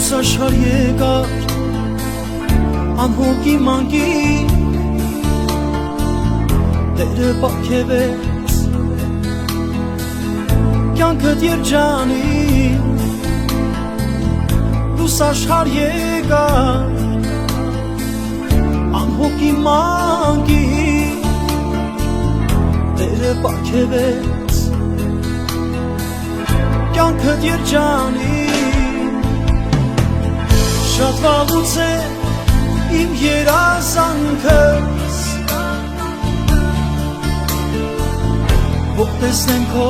Լուսաշար եկար անհոգի մանկի Տերը պարգևեց կյանքդ երջանի Լուսաշար եկար անհոգի մանկի Տերը պարգևեց կյանքդ երջանի Շատ վաղուց է իմ երազանքս Որ տեսնեմ քո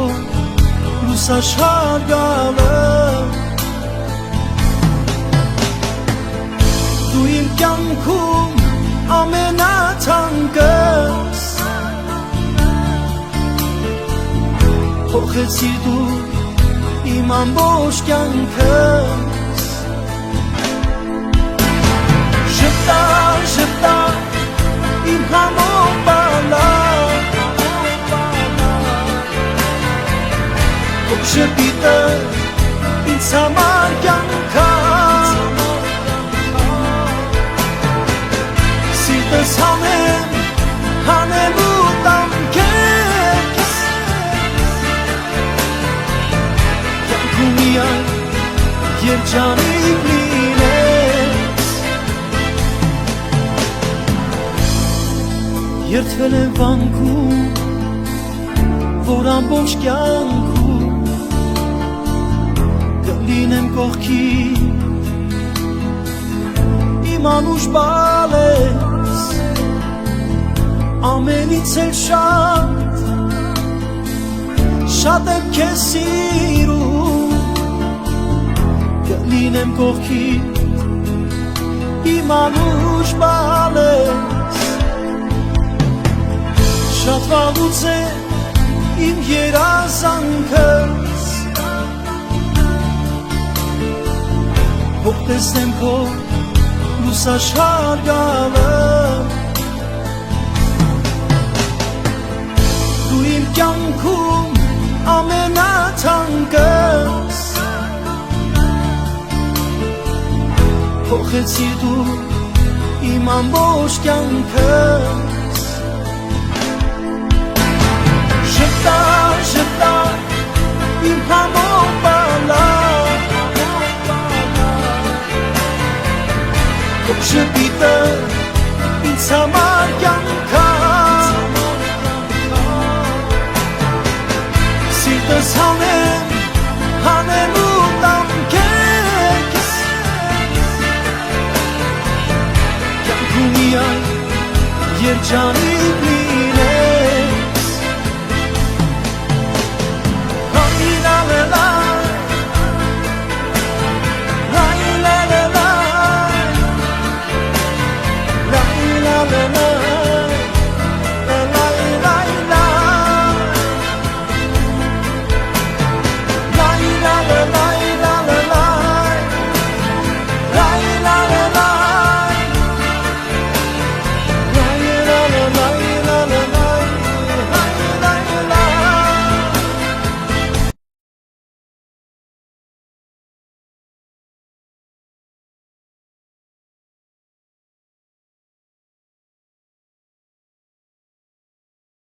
լուսաշար գալը Դու իմ կյանքում ամենաթանկս Փոխեցիր դու իմ ամբողջ կյանքս Ժպտա իմ համով բալակ Քո ժպիտը ինձ համար կյանք է Սիրտս հանեմ ու տամ քեզ Կյանքում միայն երջանիկ լինես Երդվել եմ վանքում, որ ամբողջ կյանքում Կլինեմ կողքի Իմ անուշ բալես Ամենից էլ շատ եմ քեզ սիրում Կլինեմ կողքի Իմ անուշ բալես Շատ վաղուց է իմ երազանքս Որ տեսնեմ քո լուսաշար գալը Դու իմ կյանքում ամենաթանկս Փոխեցիր դու իմ ամբողջ կյանքս Ժպտա իմ համով բալակ Քո ժպիտը ինձ համար կյանք է Սիրտս հանեմ ու տամ քեզ Կյանքում միայն երջանիկ